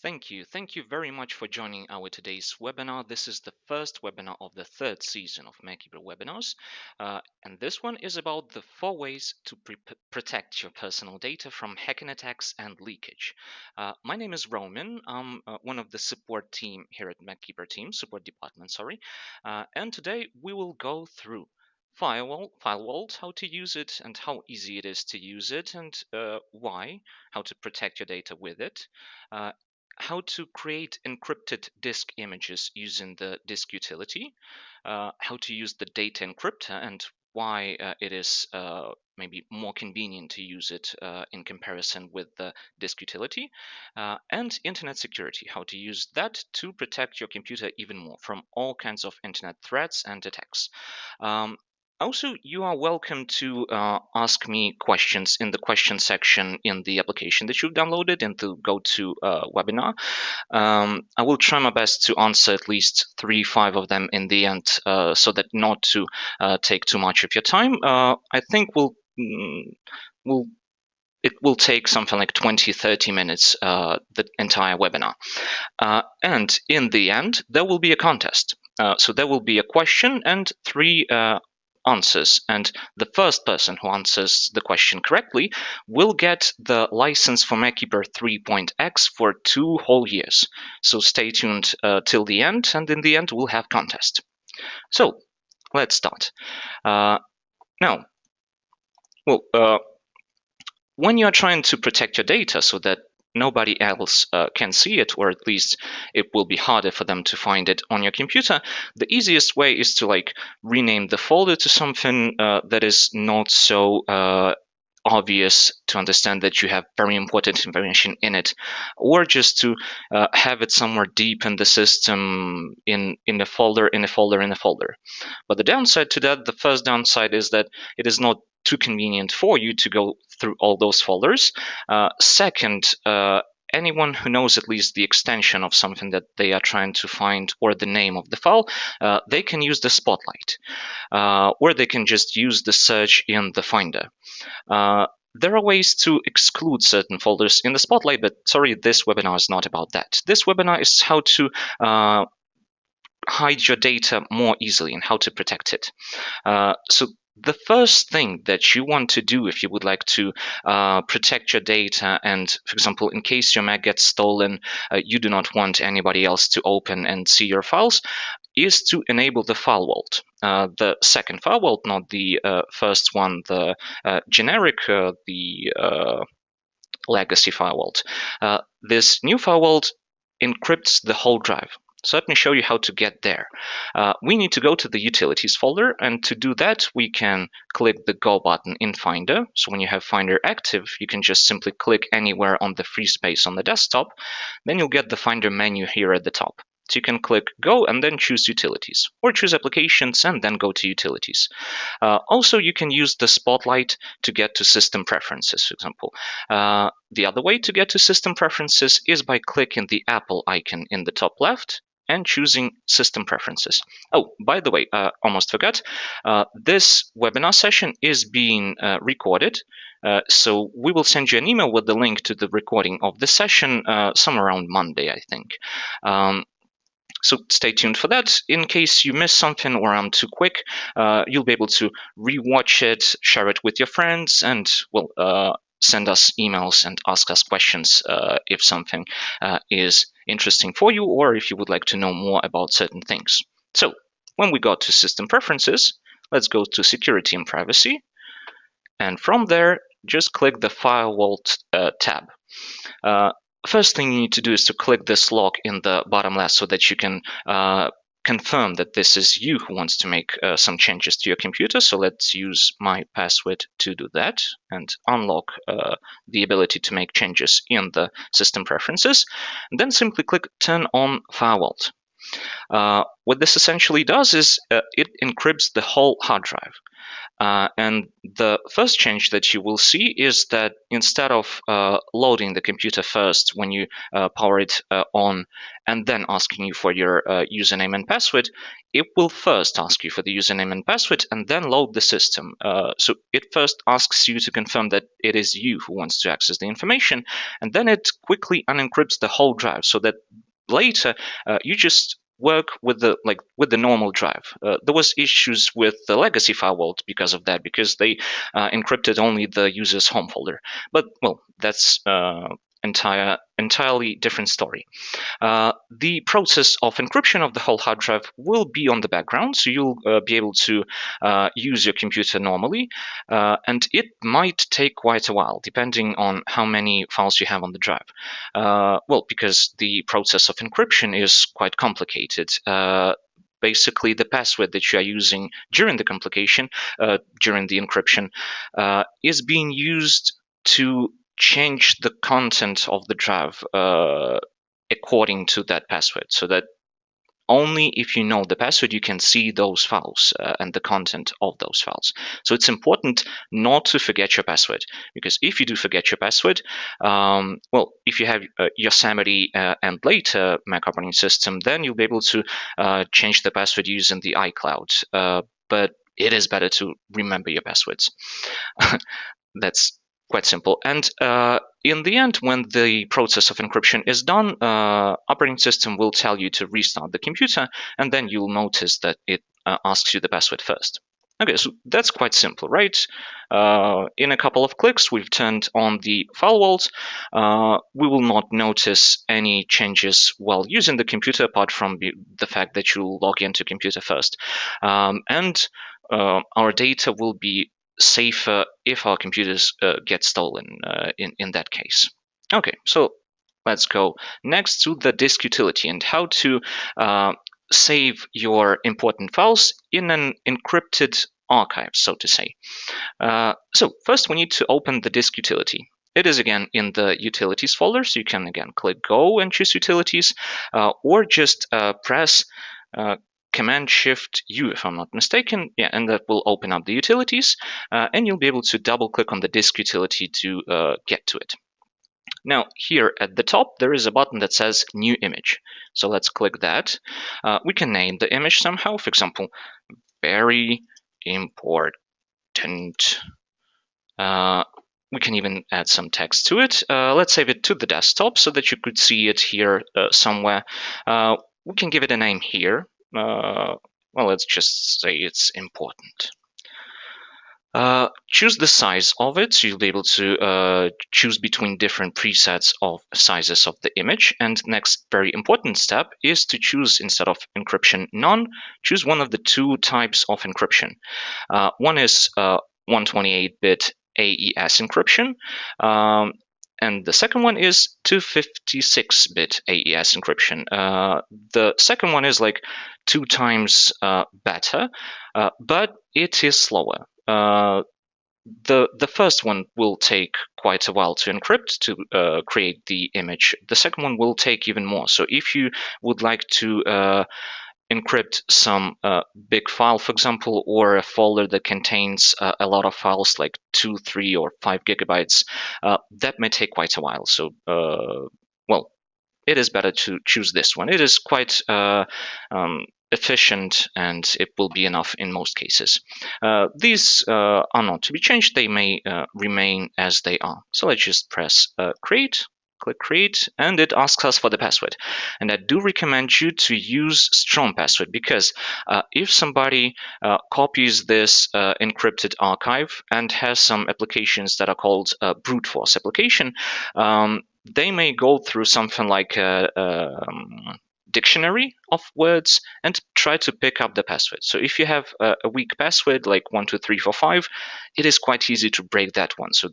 Thank you. Thank you very much for joining our today's webinar. This is the first webinar of the third season of MacKeeper webinars. And this one is about the 4 ways to protect your personal data from hacking attacks and leakage. My name is Roman. I'm one of the support team here at MacKeeper team, support department, sorry. And today we will go through FileVault, how to use it and how easy it is to use it and why, how to protect your data with it. How to create encrypted disk images using the disk utility, how to use the Data Encryptor and why it is maybe more convenient to use it in comparison with the disk utility, and internet security, how to use that to protect your computer even more from all kinds of internet threats and attacks. Also, you are welcome to ask me questions in the question section in the application that you've downloaded and to go to webinar. I will try my best to answer at least 3-5 of them in the end, so that not to take too much of your time. I think it will take something like 20-30 minutes, the entire webinar. And in the end, there will be a contest. So there will be a question and 3 answers, and the first person who answers the question correctly will get the license for MacKeeper 3.x for 2 whole years. So stay tuned till the end, and in the end we'll have contest. So let's start. Now, when you're trying to protect your data so that nobody else can see it, or at least it will be harder for them to find it on your computer, the easiest way is to rename the folder to something that is not so obvious to understand that you have very important information in it, or just to have it somewhere deep in the system in a folder. But the downside to that, the first downside, is that it is not too convenient for you to go through all those folders. Second, anyone who knows at least the extension of something that they are trying to find or the name of the file, they can use the spotlight, or they can just use the search in the Finder. There are ways to exclude certain folders in the spotlight, but sorry, this webinar is not about that. This webinar is how to hide your data more easily and how to protect it. So the first thing that you want to do if you would like to protect your data, and for example, in case your Mac gets stolen, you do not want anybody else to open and see your files, is to enable the FileVault. The second FileVault, not the first one, the generic, the legacy FileVault. This new FileVault encrypts the whole drive. So let me show you how to get there. We need to go to the Utilities folder, and to do that, we can click the Go button in Finder. So when you have Finder active, you can just simply click anywhere on the free space on the desktop. Then you'll get the Finder menu here at the top. So you can click Go and then choose Utilities, or choose Applications and then go to Utilities. Also, you can use the Spotlight to get to System Preferences, for example. The other way to get to System Preferences is by clicking the Apple icon in the top left and choosing System Preferences. Oh, by the way, almost forgot, this webinar session is being recorded. So we will send you an email with the link to the recording of the session somewhere around Monday, I think. So stay tuned for that. In case you miss something or I'm too quick, you'll be able to rewatch it, share it with your friends, and send us emails and ask us questions if something is interesting for you, or if you would like to know more about certain things. So when we go to System Preferences, let's go to Security and Privacy. And from there, just click the FileVault tab. First thing you need to do is to click this lock in the bottom left so that you can confirm that this is you who wants to make some changes to your computer. So let's use my password to do that and unlock the ability to make changes in the system preferences. And then simply click Turn on FileVault. What this essentially does is it encrypts the whole hard drive. And the first change that you will see is that instead of loading the computer first when you power it on and then asking you for your username and password, it will first ask you for the username and password and then load the system. So it first asks you to confirm that it is you who wants to access the information, and then it quickly unencrypts the whole drive so that later you just work with the normal drive. There was issues with the legacy FileVault because of that, because they encrypted only the user's home folder. But well, that's entirely different story. The process of encryption of the whole hard drive will be on the background, so you'll be able to use your computer normally, and it might take quite a while, depending on how many files you have on the drive. Well, because the process of encryption is quite complicated. Basically, the password that you are using during the during the encryption, is being used to change the content of the drive according to that password, so that only if you know the password you can see those files and the content of those files. So it's important not to forget your password, because if you do forget your password, well, if you have Yosemite and later Mac operating system, then you'll be able to change the password using the iCloud. But it is better to remember your passwords. That's quite simple. And in the end, when the process of encryption is done, operating system will tell you to restart the computer, and then you'll notice that it asks you the password first. Okay, so that's quite simple, right? In a couple of clicks, we've turned on the FileVault. We will not notice any changes while using the computer, apart from the fact that you'll log into computer first. And our data will be safer if our computers get stolen in that case. Okay, so let's go next to the disk utility and how to save your important files in an encrypted archive, so to say. So first we need to open the disk utility. It is again in the utilities folder, so you can again click go and choose utilities, or just press Command-Shift-U, if I'm not mistaken, yeah, and that will open up the utilities, and you'll be able to double-click on the disk utility to get to it. Now, here at the top, there is a button that says New Image. So let's click that. We can name the image somehow. For example, very important. We can even add some text to it. Let's save it to the desktop so that you could see it here somewhere. We can give it a name here. Well, let's just say it's important. Choose the size of it, so you'll be able to choose between different presets of sizes of the image. And next very important step is to choose, instead of encryption none, choose one of the two types of encryption. One is 128-bit AES encryption, and the second one is 256-bit AES encryption. The second one is like 2 times better, but it is slower. The first one will take quite a while to encrypt, to create the image. The second one will take even more. So if you would like to encrypt some big file, for example, or a folder that contains a lot of files like 2, 3, or 5 gigabytes, that may take quite a while. So, well, it is better to choose this one. It is quite efficient, and it will be enough in most cases. These are not to be changed. They may remain as they are. So let's just press create. Click create, and it asks us for the password. And I do recommend you to use strong password, because if somebody copies this encrypted archive and has some applications that are called brute force application, they may go through something like a dictionary of words and try to pick up the password. So if you have a weak password like 12345, it is quite easy to break that one. So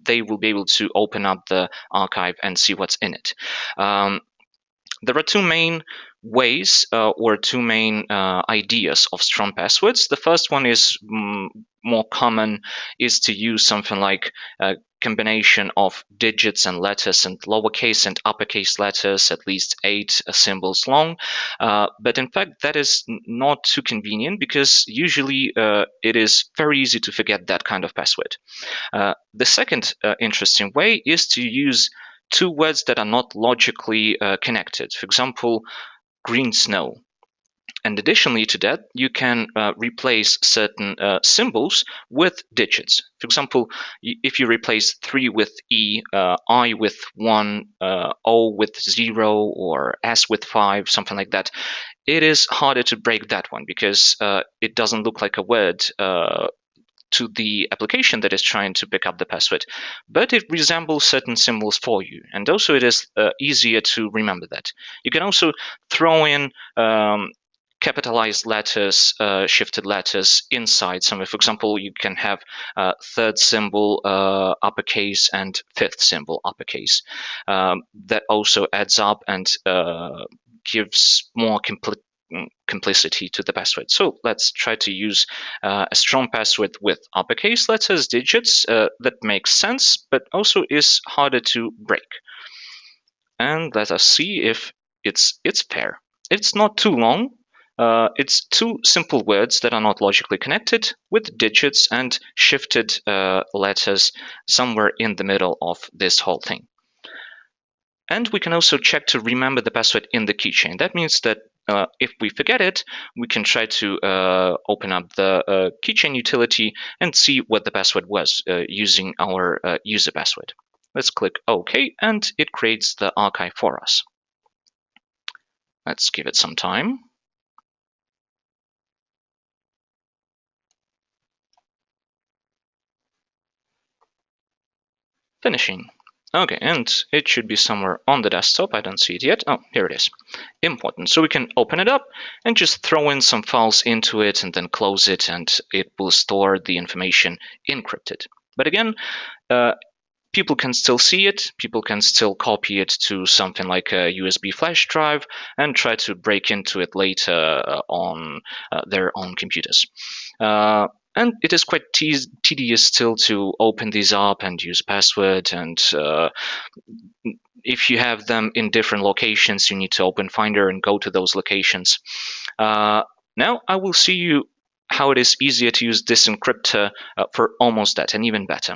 they will be able to open up the archive and see what's in it. There are two main ways or two main ideas of strong passwords. The first one is more common, is to use something like combination of digits and letters and lowercase and uppercase letters, at least 8 symbols long. But in fact, that is not too convenient because usually it is very easy to forget that kind of password. The second interesting way is to use two words that are not logically connected. For example, green snow. And additionally to that, you can replace certain symbols with digits. For example, if you replace 3 with E, I with 1, O with 0, or S with 5, something like that, it is harder to break that one because it doesn't look like a word to the application that is trying to pick up the password, but it resembles certain symbols for you, and also it is easier to remember that. You can also throw in capitalized letters, shifted letters inside somewhere. For example, you can have third symbol uppercase and fifth symbol uppercase. That also adds up and gives more complicity to the password. So let's try to use a strong password with uppercase letters, digits. That makes sense, but also is harder to break. And let us see if it's fair. It's not too long. It's two simple words that are not logically connected with digits and shifted letters somewhere in the middle of this whole thing. And we can also check to remember the password in the keychain. That means that if we forget it, we can try to open up the keychain utility and see what the password was using our user password. Let's click OK, and it creates the archive for us. Let's give it some time. Finishing. Okay, and it should be somewhere on the desktop. I don't see it yet. Oh, here it is. Important. So we can open it up and just throw in some files into it and then close it, and it will store the information encrypted. But again, people can still see it. People can still copy it to something like a USB flash drive and try to break into it later on their own computers. And it is quite tedious still to open these up and use password. And if you have them in different locations, you need to open Finder and go to those locations. Now I will see you how it is easier to use this encryptor for almost that and even better.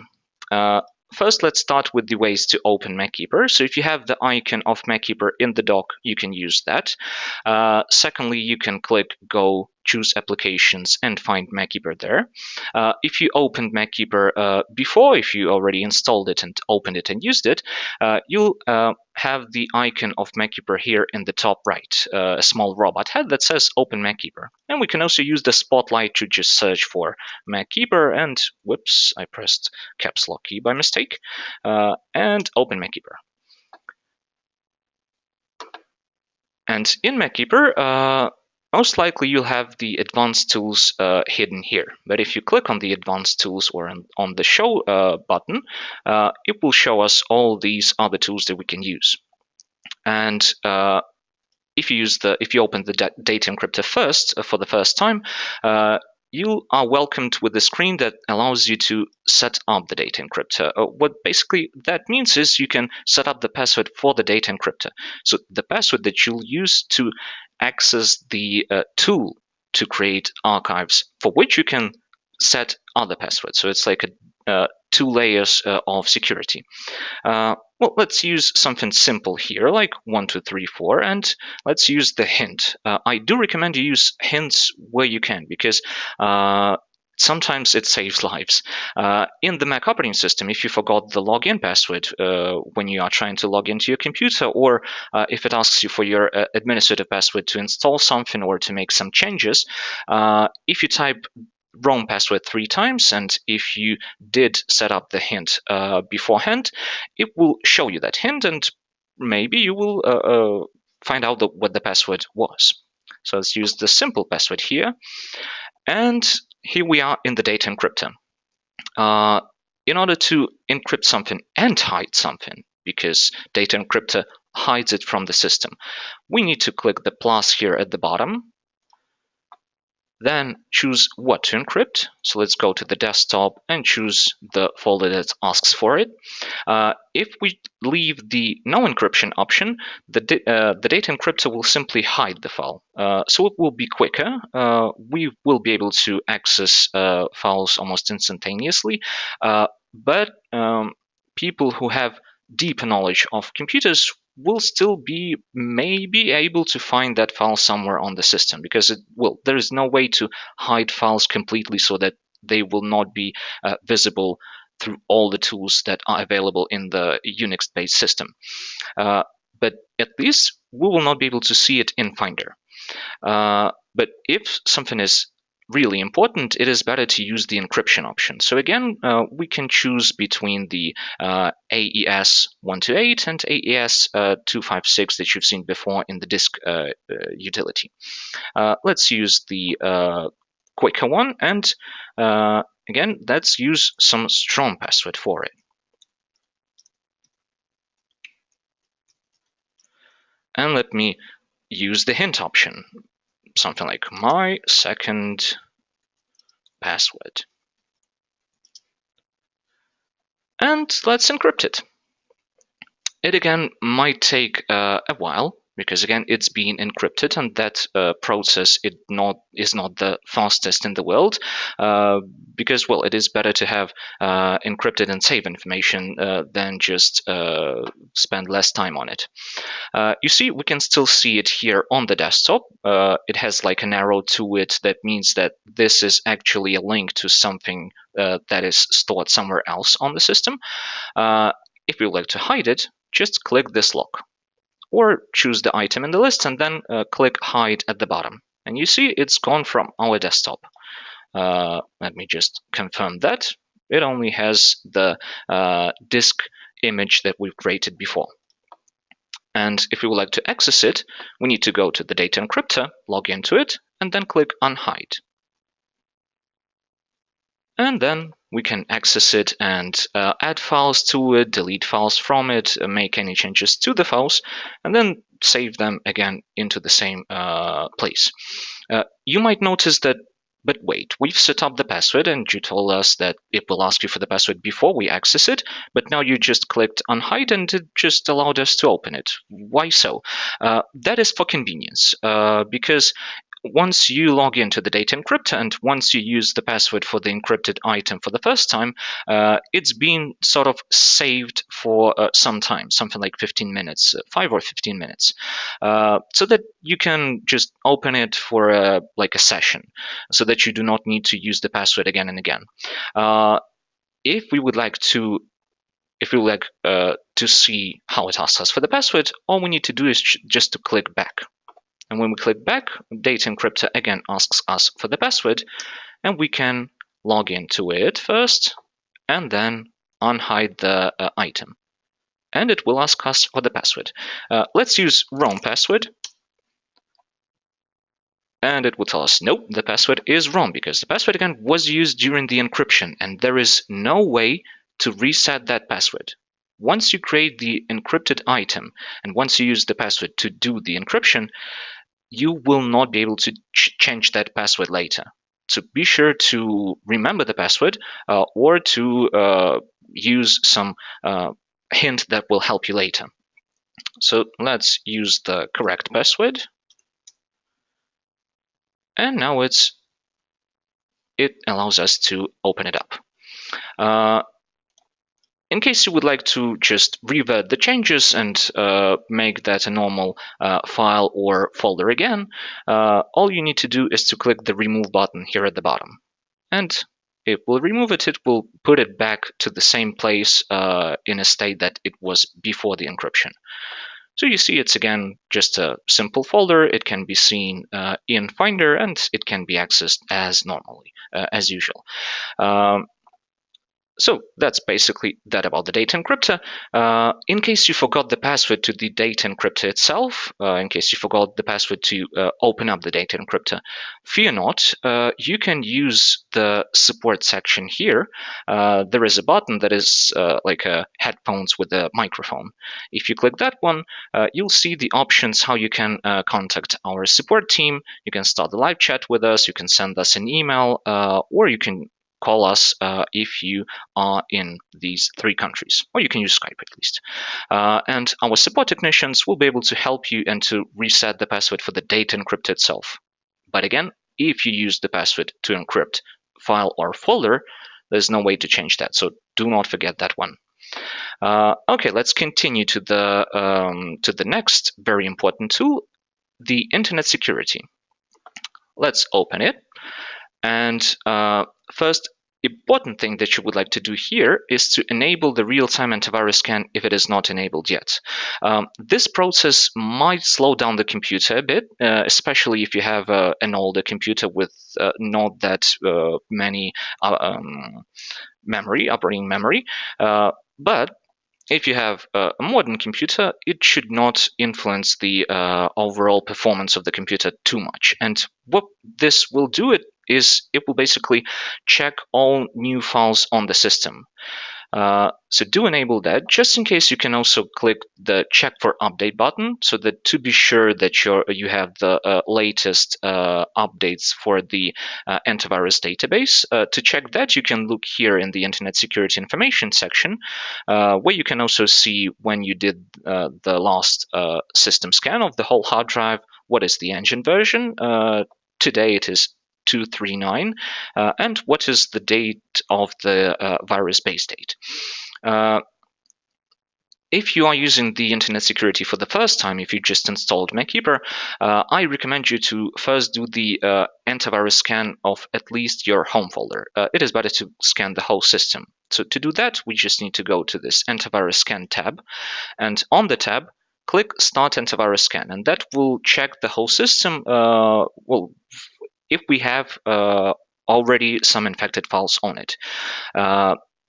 First, let's start with the ways to open MacKeeper. So if you have the icon of MacKeeper in the dock, you can use that. Secondly, you can click Go, choose Applications, and find MacKeeper there. If you opened MacKeeper before, if you already installed it and opened it and used it, you'll have the icon of MacKeeper here in the top right, a small robot head that says Open MacKeeper. And we can also use the spotlight to just search for MacKeeper and, whoops, I pressed caps lock key by mistake, and Open MacKeeper. And in MacKeeper, most likely you'll have the advanced tools hidden here. But if you click on the advanced tools or on the show button, it will show us all these other tools that we can use. And if you open the Data Encryptor first for the first time, you are welcomed with a screen that allows you to set up the Data Encryptor. What basically that means is you can set up the password for the Data Encryptor. So the password that you'll use to access the tool to create archives, for which you can set other passwords. So it's like two layers of security. Well, let's use something simple here, like 1, 2, 3, 4, and let's use the hint. I do recommend you use hints where you can, because sometimes it saves lives. In the Mac operating system, if you forgot the login password when you are trying to log into your computer, or if it asks you for your administrative password to install something or to make some changes, if you type wrong password 3 times, and if you did set up the hint beforehand, it will show you that hint, and maybe you will find out what the password was. So let's use the simple password here, and here we are in the Data Encryptor. In order to encrypt something and hide something, because Data Encryptor hides it from the system, we need to click the plus here at the bottom. Then choose what to encrypt. So let's go to the desktop and choose the folder that asks for it. If we leave the no encryption option, the Data Encryptor will simply hide the file. So it will be quicker. We will be able to access files almost instantaneously. But people who have deep knowledge of computers will still be maybe able to find that file somewhere on the system, because there is no way to hide files completely so that they will not be visible through all the tools that are available in the Unix-based system. But at least we will not be able to see it in Finder. But if something is really important, it is better to use the encryption option. So again, we can choose between the AES 128 and AES 256 that you've seen before in the disk utility. Let's use the quicker one, and again, let's use some strong password for it. And let me use the hint option, something like my second password. And let's encrypt it. It again might take a while, because again it's being encrypted, and that process is not the fastest in the world, because well, it is better to have encrypted and safe information than just spend less time on it. You see, we can still see it here on the desktop. It has like an arrow to it that means that this is actually a link to something that is stored somewhere else on the system. If you like to hide it, just click this lock, or choose the item in the list and then click hide at the bottom. And you see it's gone from our desktop. Let me just confirm that. It only has the disk image that we've created before. And if we would like to access it, we need to go to the Data Encryptor, log into it, and then click unhide. And then we can access it and add files to it, delete files from it, make any changes to the files, and then save them again into the same place. You might notice that, but wait, we've set up the password and you told us that it will ask you for the password before we access it, but now you just clicked unhide and it just allowed us to open it. Why so? That is for convenience, because once you log into the Data Encryptor and once you use the password for the encrypted item for the first time, it's been sort of saved for some time, something like 15 minutes, 5 or 15 minutes, so that you can just open it for like a session, so that you do not need to use the password again and again. If we would like to see how it asks us for the password, all we need to do is just to click back. And when we click back, Data Encryptor again asks us for the password, and we can log into it first and then unhide the item. And it will ask us for the password. Let's use wrong password. And it will tell us, nope, the password is wrong, because the password again was used during the encryption, and there is no way to reset that password. Once you create the encrypted item, and once you use the password to do the encryption, you will not be able to change that password later. So be sure to remember the password or to use some hint that will help you later. So let's use the correct password. And now it allows us to open it up. In case you would like to just revert the changes and make that a normal file or folder again, all you need to do is to click the remove button here at the bottom. And it will remove it. It will put it back to the same place in a state that it was before the encryption. So you see it's again just a simple folder. It can be seen in Finder and it can be accessed as normally, as usual. So that's basically that about the Data Encryptor. In case you forgot the password to the Data Encryptor itself, in case you forgot the password to open up the Data Encryptor, fear not, you can use the support section here. There is a button that is like headphones with a microphone. If you click that one, you'll see the options how you can contact our support team. You can start the live chat with us, you can send us an email, or you can call us if you are in these 3 countries, or you can use Skype at least. And our support technicians will be able to help you and to reset the password for the Data Encryptor itself. But again, if you use the password to encrypt file or folder, there's no way to change that. So do not forget that one. Okay, let's continue to the next very important tool, the Internet Security. Let's open it. And first important thing that you would like to do here is to enable the real-time antivirus scan if it is not enabled yet. This process might slow down the computer a bit, especially if you have an older computer with not that many operating memory. But if you have a modern computer, it should not influence the overall performance of the computer too much. And what this will do is it will basically check all new files on the system. So do enable that. Just in case, you can also click the check for update button, so that to be sure that you have the latest updates for the antivirus database. To check that, you can look here in the Internet Security Information section, where you can also see when you did the last system scan of the whole hard drive, what is the engine version. Today it is 239, and what is the date of the virus base date. If you are using the Internet Security for the first time, if you just installed MacKeeper, I recommend you to first do the antivirus scan of at least your home folder. It is better to scan the whole system. So to do that, we just need to go to this antivirus scan tab, and on the tab, click Start Antivirus Scan, and that will check the whole system. Well, if we have already some infected files on it.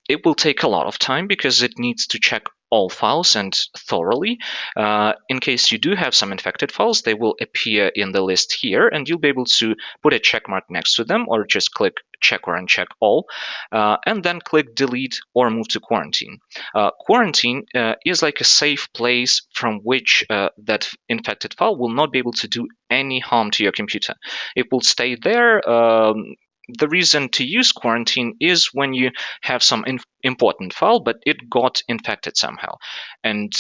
It will take a lot of time because it needs to check all files and thoroughly. In case you do have some infected files, they will appear in the list here, and you'll be able to put a check mark next to them, or just click check or uncheck all, and then click delete or move to quarantine. Quarantine is like a safe place from which that infected file will not be able to do any harm to your computer. It will stay there. The reason to use quarantine is when you have some important file, but it got infected somehow, and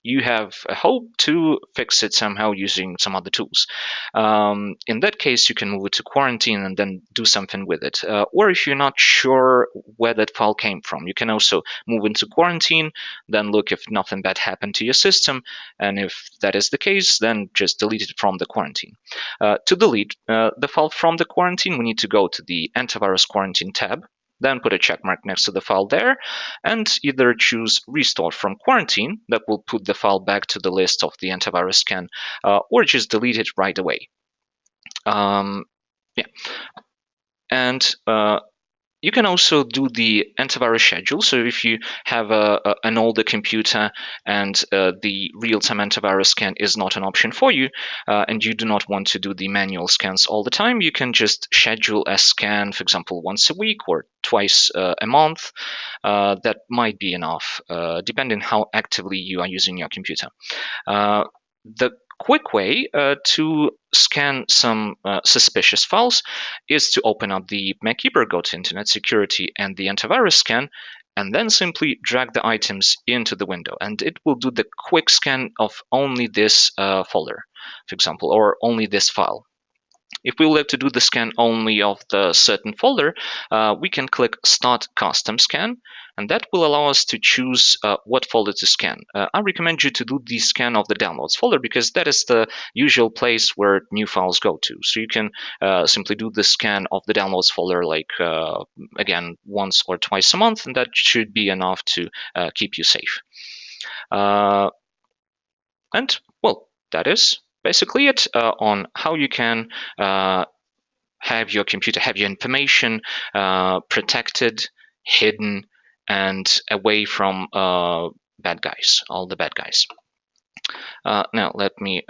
you have a hope to fix it somehow using some other tools. In that case, you can move it to quarantine and then do something with it. Or if you're not sure where that file came from, you can also move into quarantine, then look if nothing bad happened to your system, and if that is the case, then just delete it from the quarantine. To delete the file from the quarantine, we need to go to the Antivirus Quarantine tab, then put a check mark next to the file there, and either choose Restore from Quarantine, that will put the file back to the list of the antivirus scan, or just delete it right away. Yeah. And you can also do the antivirus schedule. So if you have an older computer and the real-time antivirus scan is not an option for you, and you do not want to do the manual scans all the time, you can just schedule a scan, for example, once a week or twice a month. That might be enough, depending how actively you are using your computer. The quick way to scan some suspicious files is to open up the MacKeeper, go to Internet Security and the antivirus scan, and then simply drag the items into the window, and it will do the quick scan of only this folder, for example, or only this file. If we would like to do the scan only of the certain folder, we can click Start Custom Scan, and that will allow us to choose what folder to scan. I recommend you to do the scan of the Downloads folder, because that is the usual place where new files go to. So you can simply do the scan of the Downloads folder, like, again, once or twice a month, and that should be enough to keep you safe. And, well, that is basically it on how you can have your computer, have your information protected, hidden, and away from bad guys, all the bad guys. Now let me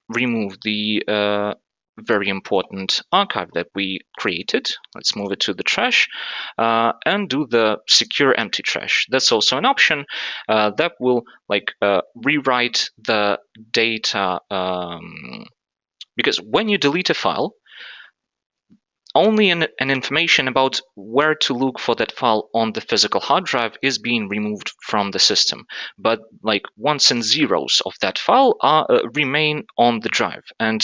remove the very important archive that we created. Let's move it to the trash and do the secure empty trash. That's also an option that will rewrite the data, because when you delete a file, only an information about where to look for that file on the physical hard drive is being removed from the system. But ones and zeros of that file remain on the drive. And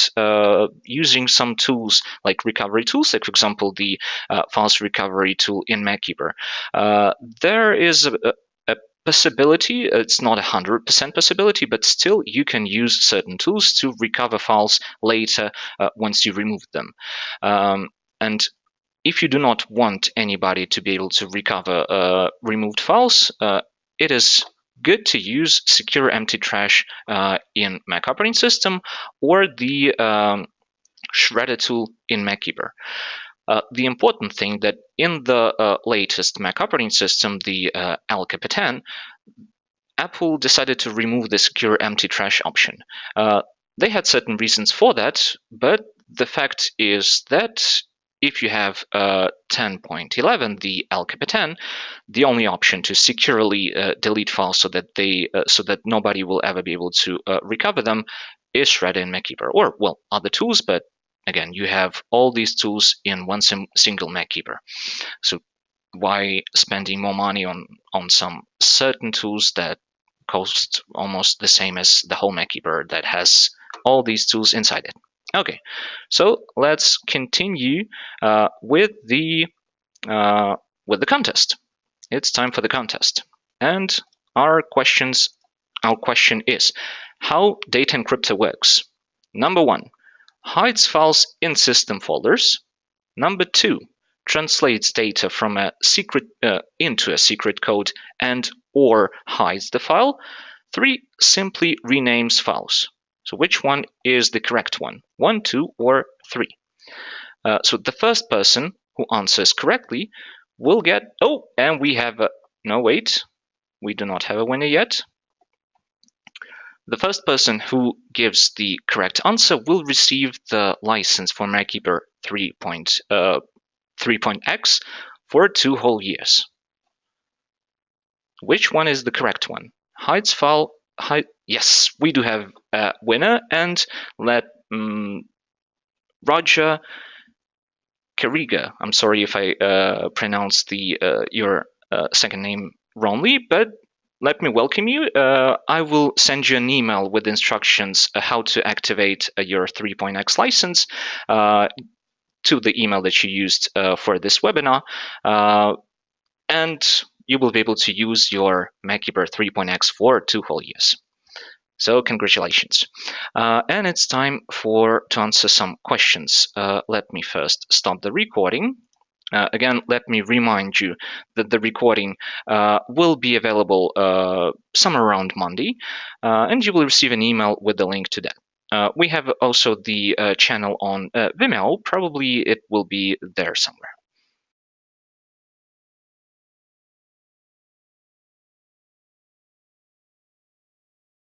using some tools like recovery tools, like for example the files recovery tool in MacKeeper, there is a possibility. It's not 100% possibility, but still you can use certain tools to recover files later once you remove them. And if you do not want anybody to be able to recover removed files, it is good to use secure empty trash in Mac operating system or the shredder tool in MacKeeper. The important thing that in the latest Mac operating system, the LCAP 10, Apple decided to remove the secure empty trash option. They had certain reasons for that, but the fact is that if you have 10.11, the LCAP 10, the only option to securely delete files so that nobody will ever be able to recover them is shredder in MacKeeper, or well, other tools. But again, you have all these tools in one single MacKeeper. So why spending more money on some certain tools that cost almost the same as the whole MacKeeper that has all these tools inside it? Okay, so let's continue with the contest. It's time for the contest, and our question is how Data Encryptor works. Number 1, hides files in system folders. Number 2, translates data from a secret into a secret code and or hides the file. 3, simply renames files. So which one is the correct one? 1, 2, or 3? So the first person who answers correctly will get... Oh, and we have a... No, wait. We do not have a winner yet. The first person who gives the correct answer will receive the license for MyKeeper 3.x for 2 whole years. Which one is the correct one? Hides file... Yes, we do have a winner, and let Roger Carriga, I'm sorry if I pronounced your second name wrongly, but let me welcome you. I will send you an email with instructions how to activate your 3.x license to the email that you used for this webinar, and you will be able to use your MyKeeper 3.x for 2 whole years. So congratulations. And it's time to answer some questions. Let me first stop the recording. Again, let me remind you that the recording will be available somewhere around Monday, and you will receive an email with the link to that. We have also the channel on Vimeo. Probably it will be there somewhere.